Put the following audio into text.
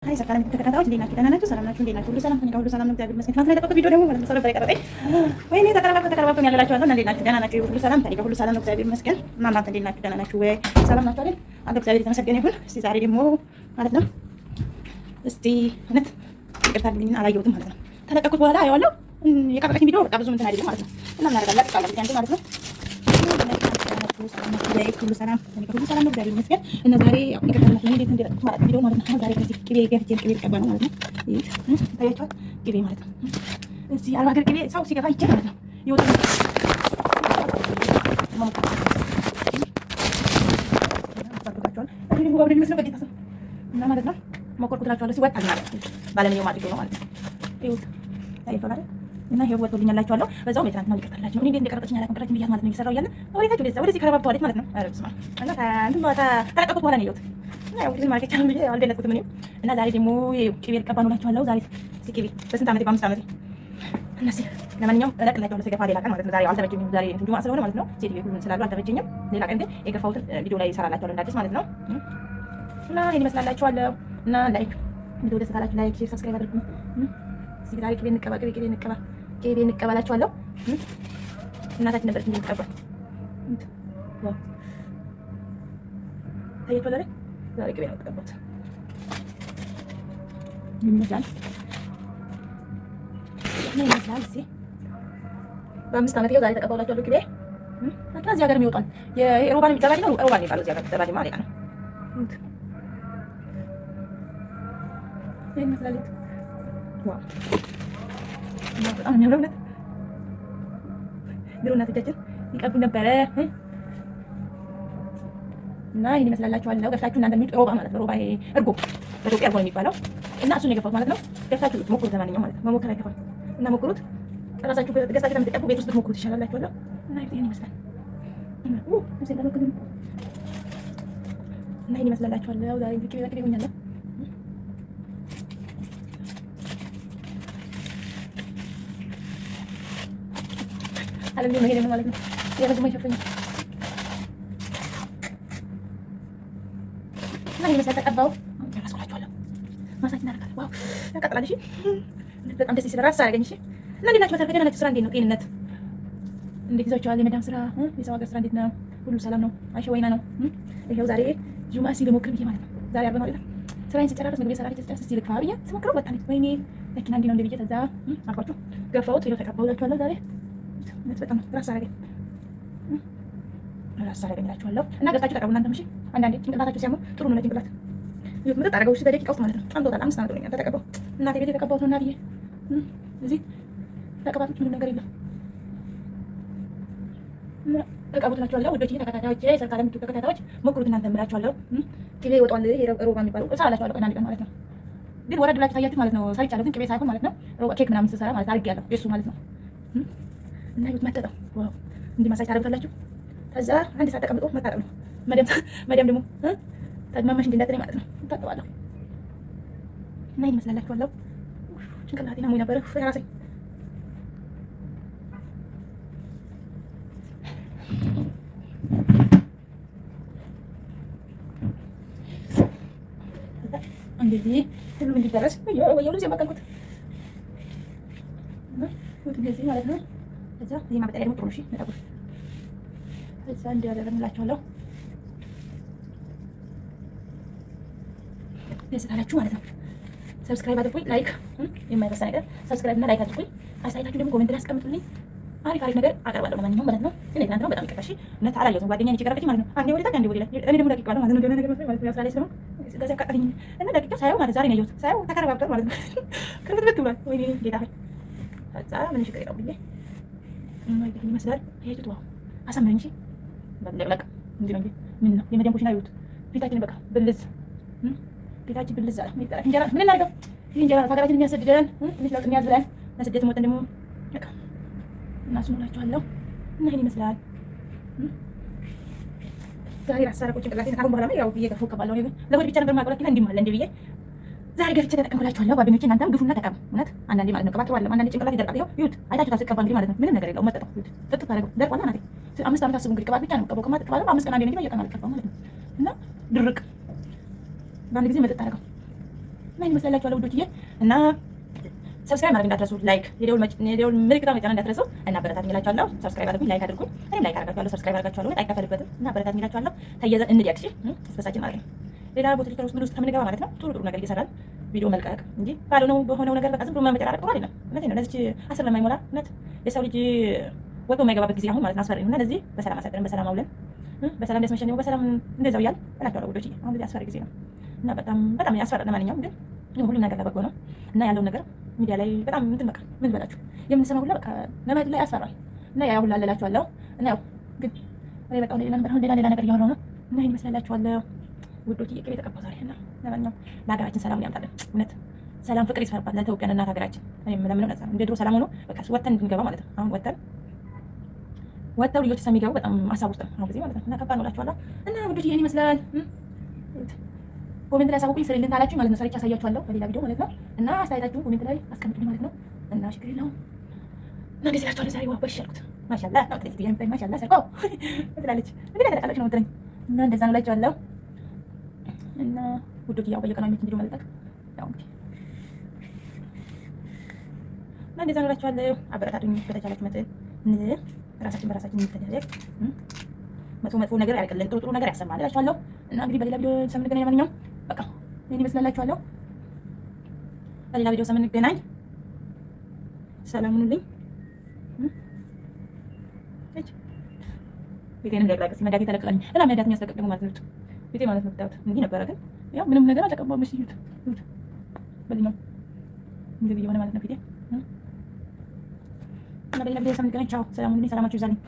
አይ ሰላም ተከታታዮች እንዴት ናችሁ? ደህና ናችሁ? ሰላም ናችሁ? እንዴት ናችሁ? ሁሉ ሰላም ከእኔ ጋር ሁሉ ሰላም ነው፣ እግዚአብሔር ይመስገን። ትናንትና የለቀቁት ቪዲዮ ደግሞ ማለት ነው ሰው ነበር የቀረጠኝ። ወይኔ ተቀረባብኩኝ ያላችኋለሁ እና እንዴት ናችሁ? ደህና ናችሁ? ሁሉ ሰላም ከእኔ ጋር ሁሉ ሰላም ነው፣ እግዚአብሔር ይመስገን። እና እናንተ እንዴት ናችሁ? ደህና ናችሁ ወይ? ሰላም ናችሁ አይደል? አንተ እግዚአብሔር የተመሰገነ ይሁን። እስቲ ዛሬ ደግሞ ማለት ነው እስቲ እውነት ይቅርታ አድርጉልኝ አላየሁትም ማለት ነው። ተለቀቁት በኋላ አየዋለሁ። የቀረጠኝ ቪዲዮ በቃ ብዙ እንትን አይደለም ማለት ነው። እና ምን አደርጋለሁ ቃል አንተ ማለት ነው ሁሉ ሰላም ሁሉ ሰላም ነው፣ እግዚአብሔር ይመስገን። እና ዛሬ ያው ይቀጥላል እንዴት እንደለቀቁት ማለት ቪዲዮ ማለት ነው። ዛሬ ከዚህ ቅቤ ገፍቼ ቅቤ ልቀባ ነው ማለት ነው። ታያችኋል ቅቤ ማለት ነው። እዚህ አረብ ሀገር ቅቤ ሰው ሲገባ ይቻላል ማለት ነው። ይወጣል እና ማለት ነው ሞከርኩት እላችኋለሁ። ሲወጣል ማለት ነው ባለሙያው ማለት ነው ማለት ነው። ይኸውት ታያችኋል አይደል? እና ይሄው ወጥቶልኛላችኋለሁ። በዛው ሜትራንት ነው ይቀርታላችሁ። እኔ እንዴት እንደቀረጠችኝ አላውቅም። ቀረጠችኝ ብያት ማለት ነው እየሰራሁ እያለ ወደዚህ ከረባብተዋለች ማለት ነው። አረብስማ እና እንትን ተለቀቁት በኋላ ነው የሄድኩት እና ያው እንግዲህ ማርኬት አሁን ብዬ አልደነጥኩትም እኔም እና ዛሬ ደግሞ ቅቤ ልቀባ ነው እላችኋለሁ። ዛሬ እስኪ ቅቤ በስንት ዓመቴ በ5 ዓመቴ እነዚህ ለማንኛውም እለቅላችኋለሁ ሲገፋ ሌላ ቀን ማለት ነው። ዛሬ አልተመቸኝም። ዛሬ እንትን ጁምዓ ስለሆነ ማለት ነው ሴትዮ ሁሉ ስላሉ አልተመቸኝም። ሌላ ቀን ግን የገፋሁትን ቪዲዮ ላይ እሰራላችኋለሁ እንዳዲስ ማለት ነው። እና ይሄን ይመስላላችኋለሁ። እና ላይክ ቪዲዮ ደስ ካላችሁ ላይክ፣ ሼር፣ ሰብስክራይብ አድርጉ። እስኪ ዛሬ ቅቤ እንቀባ ቅቤ እንቀበላችኋለሁ። እናታችን ነበረች እንድንቀባ ዋው ታየቷል አይደል? ዛሬ ቅቤ ነው ተቀባሁት ይመስላል እስኪ በ5 ዓመት ይኸው ዛሬ ተቀባውላችኋለሁ ቅቤ እና እዚህ ሀገር የሚወጣል የሮባን የሚጠባኝ ነው ሮባን የሚባለው እዚህ ሀገር ተባለ ማለት ነው። ይሄን ይመስላል ዋው በጣም የሚያምረው እውነት ድሮ እናቶቻችን ይቀቡ ነበረ እና ይሄን ይመስላላችኋለሁ። ገፍታችሁ እናንተ የሚሉት ሮባ ማለት ነው። ሮባ እርጎ በኢትዮጵያ እርጎ ነው የሚባለው እና እሱን የገፋሁት ማለት ነው። ገፍታችሁ ሞክሩት። ለማንኛውም ማለት ነው መሞከር አይከፋም እና ሞክሩት። ራሳችሁ ገዝታችሁ ከምትጠቡ ቤት ውስጥ ሞክሩት ይሻላላችኋለሁ። እና ይሄን ይመስላል እና ይሄን ይመስላላችኋለሁ። ዛሬ ቅቤ በቅቤ ሆኛለሁ። አለም ነው ይሄ ደግሞ ማለት ነው የረጅም አይሸፈኝ እና ይሄ መሰለ ተቀባው ጨረስኩላችኋለሁ። ማሳጅ እናደርጋለን። ዋው ያቃጥላል። እሺ በጣም ደስ ይላል። ራስ አደረገኝ። እሺ እና እንዴት ናችሁ? በተረፈ ደህና ናችሁ? ስራ እንዴት ነው? ጤንነት እንዴት ይዟችኋል? የመዳም ስራ የሰው ሀገር ስራ እንዴት ነው? ሁሉ ሰላም ነው? አይሸ ወይና ነው? ይሄው ዛሬ ጁምዓ ሲል ሞክር ብዬ ማለት ነው። ዛሬ አርብ ነው አይደል? ስራዬን ስጨራርስ ምግቤ ሰራርቼ ስጨርስ እስቲ ልክፋ ብዬ ስሞክረው በጣም ወይኔ ለኪና እንዴ ነው እንደ ብዬ ከዛ አልኳችሁ ገፋሁት። ይሄው ተቀባውላችኋለሁ ዛሬ በጣም ራስ አደረገኝ እላችኋለሁ። እና ገብታችሁ ተቀቡ እናንተም። እሺ አንዳንዴ ጭንቅላታችሁ ሲያሙ ጥሩ ነው ለጭንቅላት ምጥጥ አደረገው። እሺ በደቂቃ ውስጥ ማለት ነው። ጣምቶታል። 5 ዓመት ሆኖኛል ተቀባው። እናቴ ቤት የተቀባሁት ነው እናትዬ። እዚህ ተቀባቶች ምንም ነገር የለም እና ተቀቡት እላችኋለሁ። ወዶች ተከታታዮች ሰርካለም ተከታታዮች ሞክሩት እናንተም እላችኋለሁ። ቅቤ ይወጣል። ይሄ ሮባ የሚባለው እሰራላችኋለሁ ቀን አንድ ቀን ማለት ነው። ግን ወረድ ብላችሁ ታያችሁ ማለት ነው። ሰርቻለሁ ግን ቅቤ ሳይሆን ማለት ነው ሮባ ኬክ ምናምን ስሰራ ማለት አድርጌያለሁ የእሱ ማለት ነው። እና ይሁት መጠጠው ዋው እንዲህ ማሳጅ ታደርጉታላችሁ። ከዛ አንድ ሰዓት ተቀምጦ መታጠብ ነው። መደም ደግሞ ተግማማሽ እንዳትለኝ ማለት ነው። ታጠባለሁ እና ይሄን ይመስላላችኋለሁ። ጭንቅላቴን አሞኝ ነበረ ራሴ እንደዚህ ሁሉም እንዲደረስ ወየው ልጅ የማቀልኩት እንደዚህ ማለት ነው። ከዛ ይሄ ማበጠሪያ ደግሞ ጥሩ ነው። እሺ መጣቁት ከዛ እንዲያደርግላችኋለሁ ደስ ካላችሁ ማለት ነው። ሰብስክራይብ አድርጉኝ። ላይክ የማይረሳ ነገር ሰብስክራይብ እና ላይክ አድርጉኝ። አስተያየታችሁ ደግሞ ኮሜንት ላይ አስቀምጡልኝ። አሪፍ ነገር አቀርባለሁ ለማንኛውም ማለት ነው። ግን ትናንት ነው በጣም ይቀርታሽ እውነት አላየሁትም። ጓደኛዬ እየቀረበች ማለት ነው። አንዴ ወደ ታች አንዴ ወደ ላይ እኔ ደግሞ ደቂቃ ማለት ነው። ደህና ነገር መስሎኝ ማለት ነው። ያስላለች ነው ስለዚህ አቃጠለኝ እና ደቂቃ ሳየው ማለት ዛሬ ነው ያየሁት። ሳየው ተከረባብቷል ማለት ነው። ከርብት ብሏል። ወይኔ ጌታ ሆይ ከዛ ምን ችግር የለውም ብዬ ይሄን ይመስላል። ይሄት ዋው አሳምረኝ። እሺ በለቅለቅ እንዴ ነው ምን ነው የመዲያም ኩሽና ይሁት ፊታችን በቃ ብልዝ ፊታችን ብልዝ አለ። ሚጣራ እንጀራ ምን እናድርገው? ይሄ እንጀራ ሀገራችን የሚያሰድደን ትንሽ ለውጥ የሚያዝለን ለስደት ሞተን ደግሞ በቃ እናስሙላችኋለሁ። እና ይሄን ይመስላል ዛሬ አሳራቆች ጭንቅላቴን ካሁን በኋላ ያው እየገፋሁ እቀባለሁ። እኔ ግን ለወድ ብቻ ነበር ማቆላኪና እንዲህ ማለት እንደ ብዬ ዛሬ ገፍቼ ተጠቀምኩላችኋለሁ። ጓደኞቼ እናንተም ግፉና ተቀሙ። እውነት አንዳንዴ ማለት ነው ቅባት ጥሩ አይደለም። አንዳንዴ ጭንቅላት ይደርቃል። ይኸው ይሁት አይታችሁ ታስቀባ እንግዲህ ማለት ነው ምንም ነገር የለውም። መጠጠው ይሁት ጥጥ ታደርገው ደርቋል ማለት ነው። 5 ዓመት አስቡ እንግዲህ ቅባት ብቻ ነው የምቀባው። ቅባት 5 ቀን አንዴ ነው በየቀኑ አልቀባም ማለት ነው። እና ድርቅ በአንድ ጊዜ መጠጥ አደረገው እና ይመስላችኋል ውዶችዬ እና ሰብስክራይብ ማድረግ እንዳትረሱ፣ ላይክ የደውል ምልክቷን መጫን እንዳትረሱ እና አበረታቱኝ እላችኋለሁ። ሰብስክራይብ አድርጉኝ፣ ላይክ አድርጉኝ። እኔም ላይክ አደርጋችኋለሁ፣ ሰብስክራይብ አደርጋችኋለሁ። አይከፈልበትም እና አበረታቱኝ እላችኋለሁ። ተያይዘን እንዲያክ እሺ፣ ስበሳችን ማለት ነው። ሌላ ቦታ ውስጥ ምን ውስጥ ከምንገባ ማለት ነው ጥሩ ነገር እየሰራን ቪዲዮ መልቀቅ እንጂ ባልሆነው በሆነው ነገር በቃ ዝም ብሎ መጨራረቅ ጥሩ አይደለም። እውነቴን ነው። ለዚች 10 ለማይሞላ እውነት የሰው ልጅ ወጥቶ የማይገባበት ጊዜ አሁን ማለት ነው አስፈሪ ነው። እና ለዚህ በሰላም አሳድረን በሰላም አውለን በሰላም ሊያስመሸን በሰላም እንደዛው እያልን እላችኋለሁ ውዶቼ። አሁን ለዚህ አስፈሪ ጊዜ ነው እና በጣም ያስፈራል። ለማንኛውም ግን ሁሉም ነገር ለበጎ ነው እና ያለውን ነገር ሚዲያ ላይ በጣም እንትን በቃ ምን በላችሁ የምንሰማው ሁላ በቃ ለማየት ላይ ያስፈራል እና ያው ሁላ አለላችኋለሁ እና ያው ግን እኔ በቃ ሌላ ነገር እያወራሁ ነው እና ይሄን ይመስላችኋለሁ ውዶች። ቅቤ ተቀባው ዛሬ እና ለማንኛውም ለሀገራችን ሰላም ያምጣልን። እውነት ሰላም ፍቅር ይስፈርባት ለኢትዮጵያና እናት ሀገራችን። እኔ የምለምነው ነፃ እንደ ድሮ ሰላም ሆኖ በቃ ወተን እንድንገባ ማለት ነው። አሁን ወተው ልጆች የሚገቡ በጣም ሀሳብ ውስጥ ነው አሁን ጊዜ ማለት ነው እና ከባድ ነው እላችኋለሁ እና ውዶች ይሄን ይመስላል። ኮሜንት ላይ አሳውቁኝ ስሪልን ታላችሁ ማለት ነው። ሰርቼ አሳያችኋለሁ በሌላ ቪዲዮ ማለት ነው እና አስተያየታችሁን ኮሜንት ላይ አስቀምጡልኝ ማለት ነው እና ችግር የለውም እና እንደዚህ እላችኋለሁ። ዛሬ ዋው በሻልኩት ማሻአላ ነው ትልቅ ይሄን ማሻአላ ሰርቆ ትላለች እንዴ ተለቃለች ነው የምትለኝ እና እንደዛ ነው እላችኋለሁ እና ውዶች ያው በየቀኑ አይነት ቪዲዮ መልቀቅ ያው እንግዲህ እና እንደዛ ነው እላችኋለሁ። አበረታቱኝ በተቻላችሁ መጠን ራሳችን በራሳችን እንተዳደግ። መጥፎ ነገር ያልቀልን ጥሩ ነገር ያሰማል እላችኋለሁ እና እንግዲህ በሌላ ቪዲዮ ሰምንገናኝ ማንኛውም በቃ ይሄን ይመስላችኋለሁ። በሌላ ቪዲዮ ሰምንገናኝ። ሰላም ሁኑልኝ። ቤቴን እንዳይላቀስ መዳቴ ተለቀቀኝ እና መዳቴ የሚያስለቅቅ ደግሞ ማለት ነው ቤቴ ማለት ነው። ብታዩት እንዲህ ነበረ ግን ያው ምንም ነገር አልተቀባውም። እሺ ይሁት በዚህ ነው እንደዚህ የሆነ ማለት ነው ፊቴ እና በሌላ ቪዲዮ ሰምንገናኝ። ቻው፣ ሰላም ሁኑልኝ። ሰላማችሁ ይብዛልኝ።